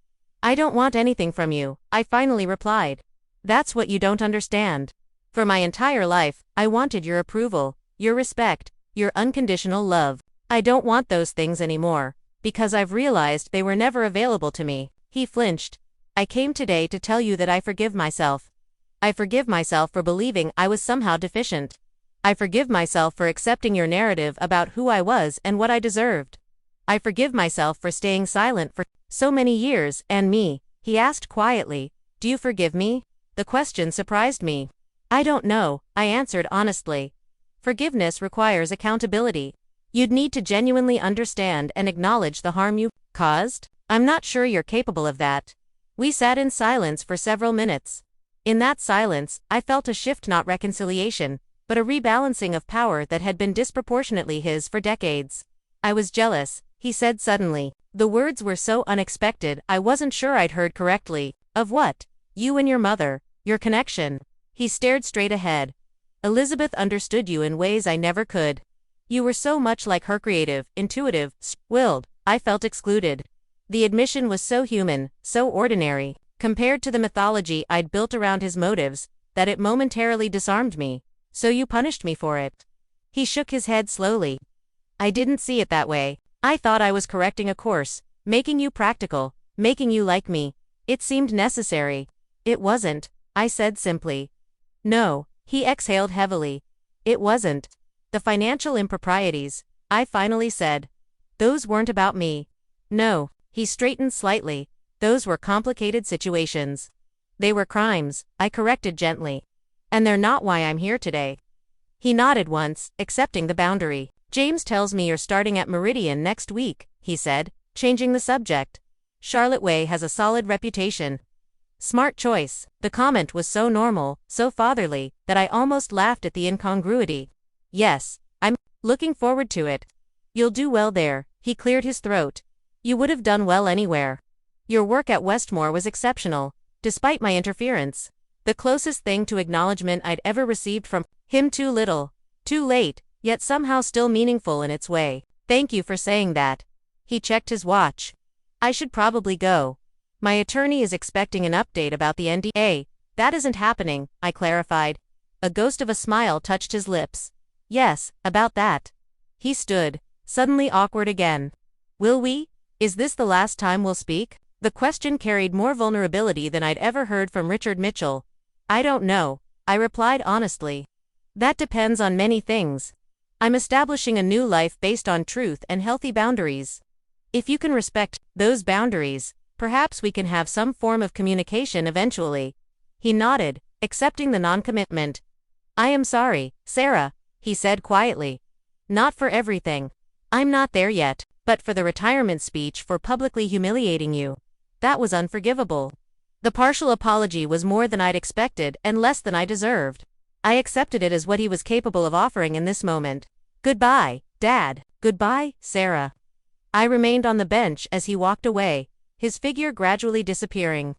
Speaker 1: I don't want anything from you, I finally replied. That's what you don't understand. For my entire life, I wanted your approval, your respect, your unconditional love. I don't want those things anymore, because I've realized they were never available to me. He flinched. I came today to tell you that I forgive myself. I forgive myself for believing I was somehow deficient. I forgive myself for accepting your narrative about who I was and what I deserved. I forgive myself for staying silent for so many years. And me, he asked quietly, do you forgive me? The question surprised me. I don't know, I answered honestly. Forgiveness requires accountability. You'd need to genuinely understand and acknowledge the harm you caused. I'm not sure you're capable of that. We sat in silence for several minutes. In that silence, I felt a shift, not reconciliation, but a rebalancing of power that had been disproportionately his for decades. I was jealous, he said suddenly. The words were so unexpected I wasn't sure I'd heard correctly. Of what? You and your mother, your connection. He stared straight ahead. Elizabeth understood you in ways I never could. You were so much like her, creative, intuitive, willed. I felt excluded. The admission was so human, so ordinary, compared to the mythology I'd built around his motives, that it momentarily disarmed me. So you punished me for it. He shook his head slowly. I didn't see it that way. I thought I was correcting a course, making you practical, making you like me. It seemed necessary. It wasn't, I said simply. No, he exhaled heavily. It wasn't. The financial improprieties, I finally said. Those weren't about me. No, he straightened slightly. Those were complicated situations. They were crimes, I corrected gently. And they're not why I'm here today. He nodded once, accepting the boundary. James tells me you're starting at Meridian next week, he said, changing the subject. Charlotte Way has a solid reputation. Smart choice. The comment was so normal, so fatherly, that I almost laughed at the incongruity. Yes, I'm looking forward to it. You'll do well there, he cleared his throat. You would have done well anywhere. Your work at Westmore was exceptional, despite my interference. The closest thing to acknowledgement I'd ever received from him. Too little, too late, yet somehow still meaningful in its way. Thank you for saying that. He checked his watch. I should probably go. My attorney is expecting an update about the NDA. That isn't happening, I clarified. A ghost of a smile touched his lips. Yes, about that. He stood, suddenly awkward again. Will we? Is this the last time we'll speak? The question carried more vulnerability than I'd ever heard from Richard Mitchell. I don't know, I replied honestly. That depends on many things. I'm establishing a new life based on truth and healthy boundaries. If you can respect those boundaries, perhaps we can have some form of communication eventually. He nodded, accepting the non-commitment. I am sorry, Sarah, he said quietly. Not for everything. I'm not there yet, but for the retirement speech for publicly humiliating you. That was unforgivable. The partial apology was more than I'd expected and less than I deserved. I accepted it as what he was capable of offering in this moment. Goodbye, Dad. Goodbye, Sarah. I remained on the bench as he walked away, his figure gradually disappearing.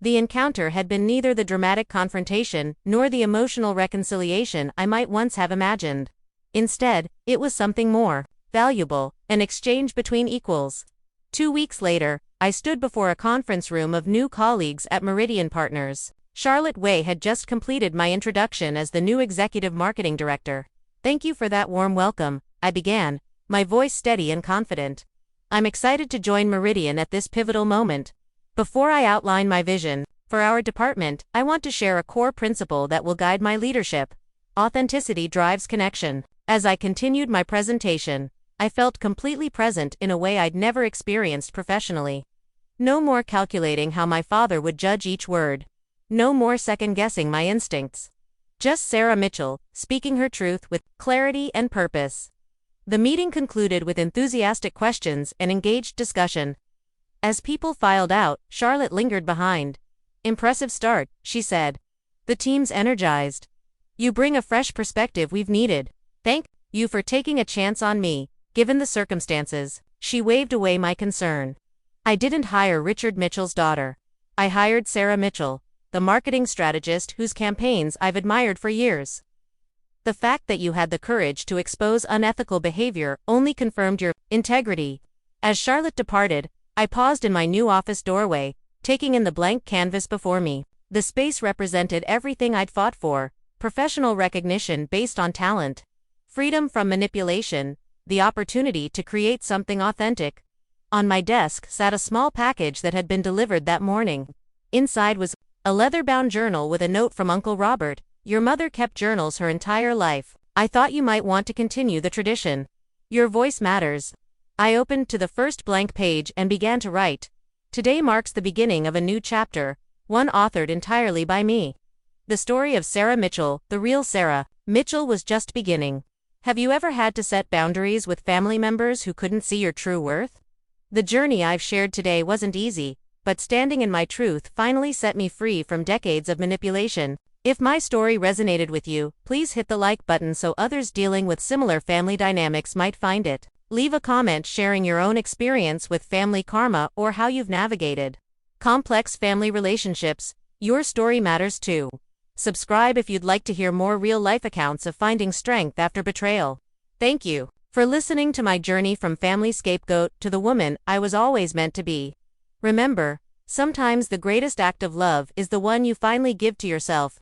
Speaker 1: The encounter had been neither the dramatic confrontation nor the emotional reconciliation I might once have imagined. Instead, it was something more valuable, an exchange between equals. 2 weeks later, I stood before a conference room of new colleagues at Meridian Partners. Charlotte Way had just completed my introduction as the new executive marketing director. Thank you for that warm welcome, I began, my voice steady and confident. I'm excited to join Meridian at this pivotal moment. Before I outline my vision for our department, I want to share a core principle that will guide my leadership. Authenticity drives connection. As I continued my presentation, I felt completely present in a way I'd never experienced professionally. No more calculating how my father would judge each word. No more second-guessing my instincts. Just Sarah Mitchell, speaking her truth with clarity and purpose. The meeting concluded with enthusiastic questions and engaged discussion. As people filed out, Charlotte lingered behind. Impressive start, she said. The team's energized. You bring a fresh perspective we've needed. Thank you for taking a chance on me, given the circumstances. She waved away my concern. I didn't hire Richard Mitchell's daughter. I hired Sarah Mitchell, the marketing strategist whose campaigns I've admired for years. The fact that you had the courage to expose unethical behavior only confirmed your integrity. As Charlotte departed, I paused in my new office doorway, taking in the blank canvas before me. The space represented everything I'd fought for: professional recognition based on talent, freedom from manipulation, the opportunity to create something authentic. On my desk sat a small package that had been delivered that morning. Inside was a leather-bound journal with a note from Uncle Robert. Your mother kept journals her entire life. I thought you might want to continue the tradition. Your voice matters. I opened to the first blank page and began to write. Today marks the beginning of a new chapter, one authored entirely by me. The story of Sarah Mitchell, the real Sarah Mitchell, was just beginning. Have you ever had to set boundaries with family members who couldn't see your true worth? The journey I've shared today wasn't easy, but standing in my truth finally set me free from decades of manipulation. If my story resonated with you, please hit the like button so others dealing with similar family dynamics might find it. Leave a comment sharing your own experience with family karma or how you've navigated complex family relationships. Your story matters too. Subscribe if you'd like to hear more real-life accounts of finding strength after betrayal. Thank you for listening to my journey from family scapegoat to the woman I was always meant to be. Remember, sometimes the greatest act of love is the one you finally give to yourself.